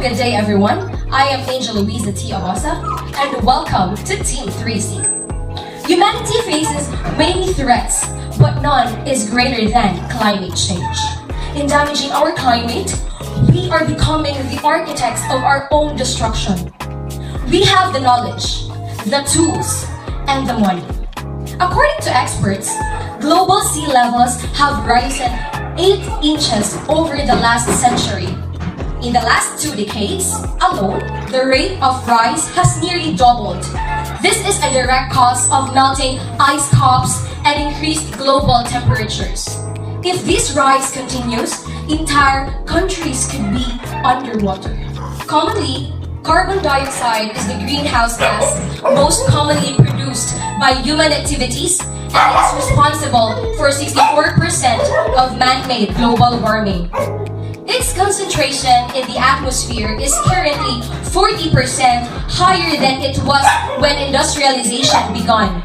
good day everyone. I am Angel Luisa T. Amosa, and welcome to Team 3C. Humanity faces many threats, but none is greater than climate change. In damaging our climate, we are becoming the architects of our own destruction. We have the knowledge, the tools, and the money. According to experts, global sea levels have risen 8 inches over the last century. In the last 2 decades alone, the rate of rise has nearly doubled. This is a direct cause of melting ice caps and increased global temperatures. If this rise continues, entire countries could be underwater. Commonly, carbon dioxide is the greenhouse gas most commonly produced by human activities and is responsible for 64% of man-made global warming. Its concentration in the atmosphere is currently 40% higher than it was when industrialization began.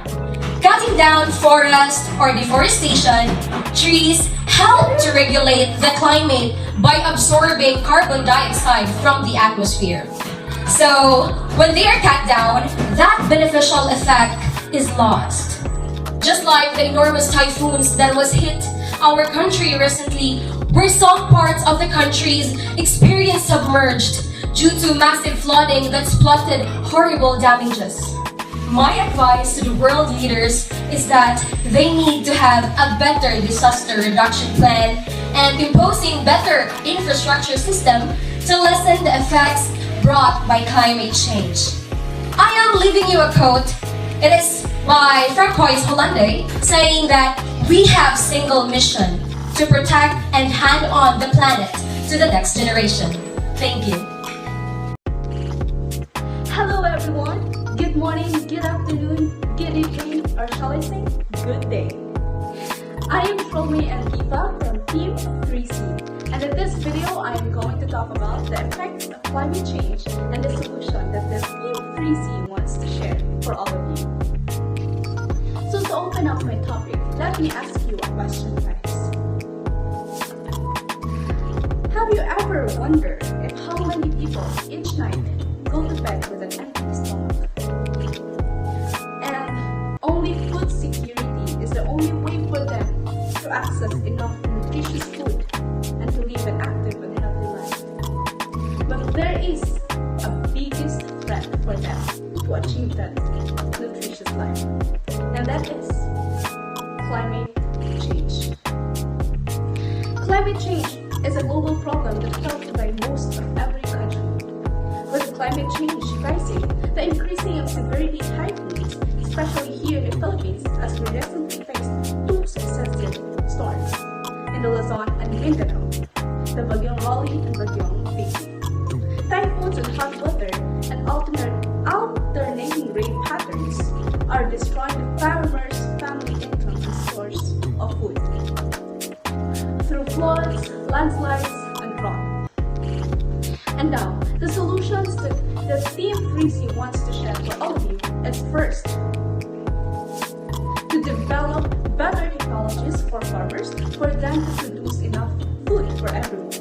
Cutting down forests or deforestation, trees help to regulate the climate by absorbing carbon dioxide from the atmosphere. So, when they are cut down, that beneficial effect is lost. Just like the enormous typhoons that was hit our country recently, where some parts of the countries experienced submerged due to massive flooding that's plotted horrible damages. My advice to the world leaders is that they need to have a better disaster reduction plan and imposing better infrastructure system to lessen the effects brought by climate change. I am leaving you a quote. It is by Francois Hollande saying that we have single mission to protect and hand on the planet to the next generation. Thank you. Hello everyone. Good morning, good afternoon, good evening, or shall I say, good day. I am Shlomi and Eva from Team 3C, and in this video I am going to talk about the effects of climate change and the solution that this Team 3C wants to share for all of you. So to open up my topic, let me ask you a question first. Have you ever wondered if how many people each night go to bed with an empty stomach? And only food security is the only way for them to access enough nutritious food and to live an active and healthy life. But there is a biggest threat for them to achieve that nutritious life, and that is climate change. Climate change is a global problem that felt by most of every country. With climate change rising, the increasing of severity typhoons, especially here in the Philippines, as we recently faced 2 successive storms in the Luzon and Mindanao, the Bagyong Rolly and Bagyong Vicky. Typhoons and hot weather and alternating rain patterns are destroying the farmers' family income and source of food through floods, landslides, and drought. And now, the solutions that the Team 3C wants to share for all of you is first, to develop better technologies for farmers for them to produce enough food for everyone.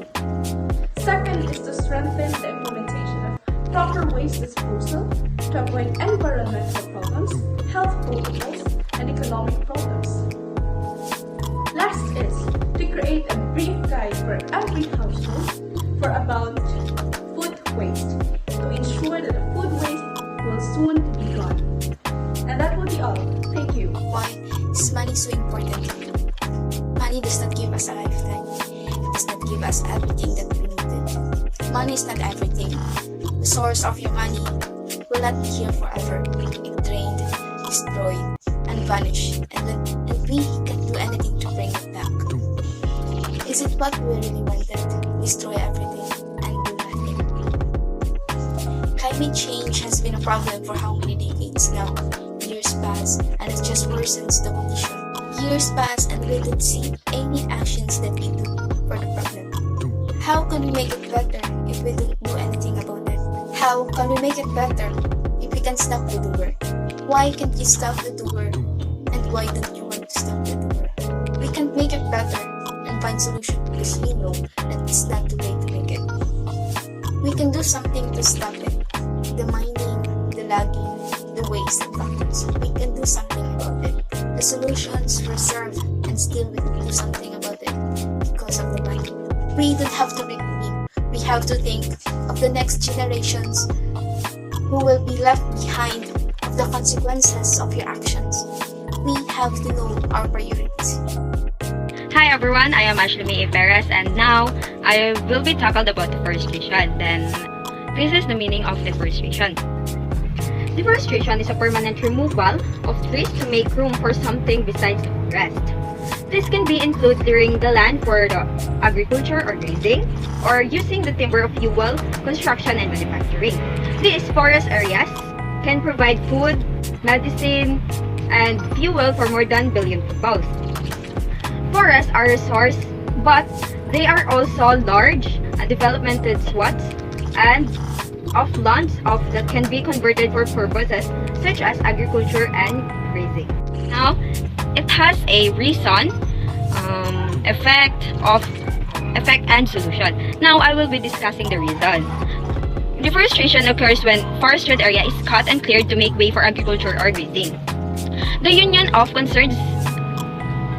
Second is to strengthen the implementation of proper waste disposal to avoid environmental problems, health protocols, and economic problems. Last is to create a brief guide for every household for about food waste to ensure that the food waste will soon be gone. And that will be all. Thank you. Why is money so important to you? Money does not give us a lifetime. It does not give us everything that we needed. Money is not everything. The source of your money will not be here forever. It drained, destroyed, and vanished, and we can't do anything to bring it back. Is it what we really wanted? Destroy everything and do nothing. Climate change has been a problem for how many decades now? Years pass and it just worsens the condition. Years pass and we don't see any actions that we do for the problem. How can we make it better if we don't do anything about it? How can we make it better if we can stop the doer? Why can't you stop the doer? And why don't you want to stop the doer? We can't make it better and find solution because we know that it's not too late to make it. We can do something to stop it. The mining, the logging, the waste and factories. We can do something about it. The solutions were served and still we can do something about it because of the mining. We don't have to be naive. We have to think of the next generations who will be left behind of the consequences of your actions. We have to know our priorities. Hi everyone, I am Ashley May Perez and now I will be talking about deforestation. Then this is the meaning of deforestation. Deforestation is a permanent removal of trees to make room for something besides the forest. This can be included clearing the land for the agriculture or grazing, or using the timber of fuel, construction, and manufacturing. These forest areas can provide food, medicine, and fuel for more than 1 billion people. Forests are a resource, but they are also large and developmented swaths and of lands that can be converted for purposes such as agriculture and grazing. Now, it has a reason, effect and solution. Now, I will be discussing the reason. Deforestation occurs when forested area is cut and cleared to make way for agriculture or grazing. The Union of Concerned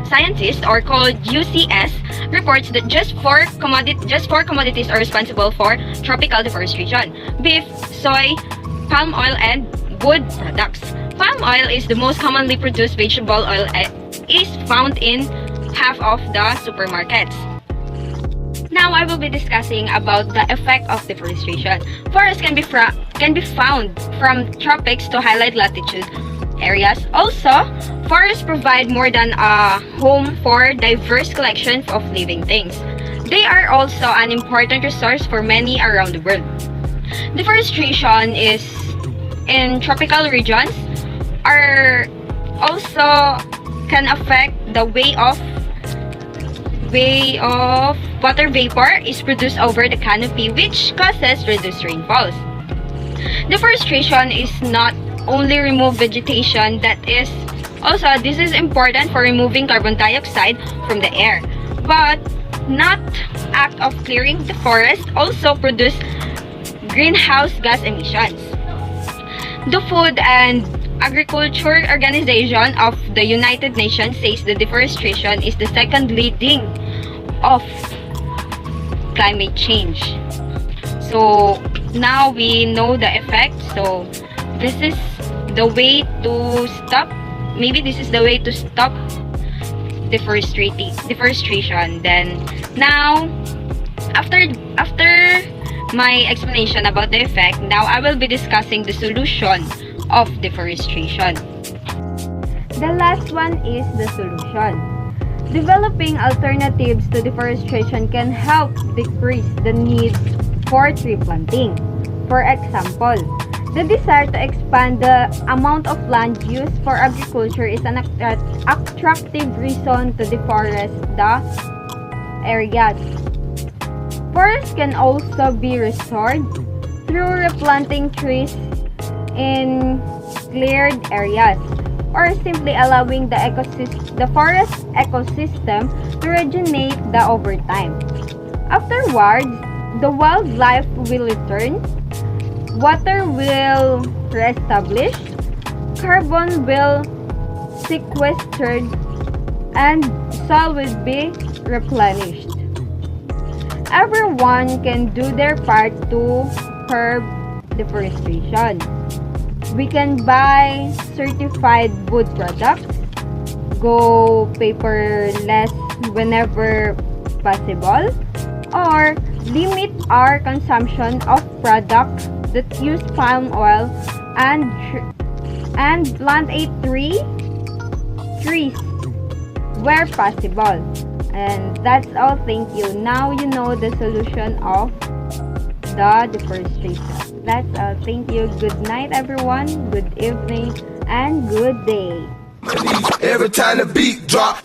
Scientists, or called UCS, reports that just four commodities are responsible for tropical deforestation: beef, soy, palm oil, and wood products. Palm oil is the most commonly produced vegetable oil and is found in half of the supermarkets. Now I will be discussing about the effect of deforestation. Forests can be found from tropics to highlight latitude areas. Also, forests provide more than a home for diverse collections of living things. They are also an important resource for many around the world. Deforestation is in tropical regions are also can affect the way of water vapor is produced over the canopy, which causes reduced rainfalls. Deforestation is not only remove vegetation, this is important for removing carbon dioxide from the air, but not act of clearing the forest also produce greenhouse gas emissions. The Food and Agriculture Organization of the United Nations says the deforestation is the second leading of climate change. So now we know the effect. So this is the way to stop. Maybe this is the way to stop deforestation. Then now, after my explanation about the effect, now I will be discussing the solution of deforestation. The last one is the solution. Developing alternatives to deforestation can help decrease the need for tree planting. For example, the desire to expand the amount of land used for agriculture is an attractive reason to deforest the areas. Forests can also be restored through replanting trees in cleared areas, or simply allowing the forest ecosystem to regenerate over time. Afterwards, the wildlife will return, water will reestablish, carbon will sequestered, and soil will be replenished. Everyone can do their part to curb deforestation. We can buy certified wood products, go paperless whenever possible, or limit our consumption of products that use palm oil and plant trees where possible. And that's all. Thank you. Now you know the solution of the deforestation. That's all. Thank you. Good night, everyone. Good evening and good day. Every time the beat drop.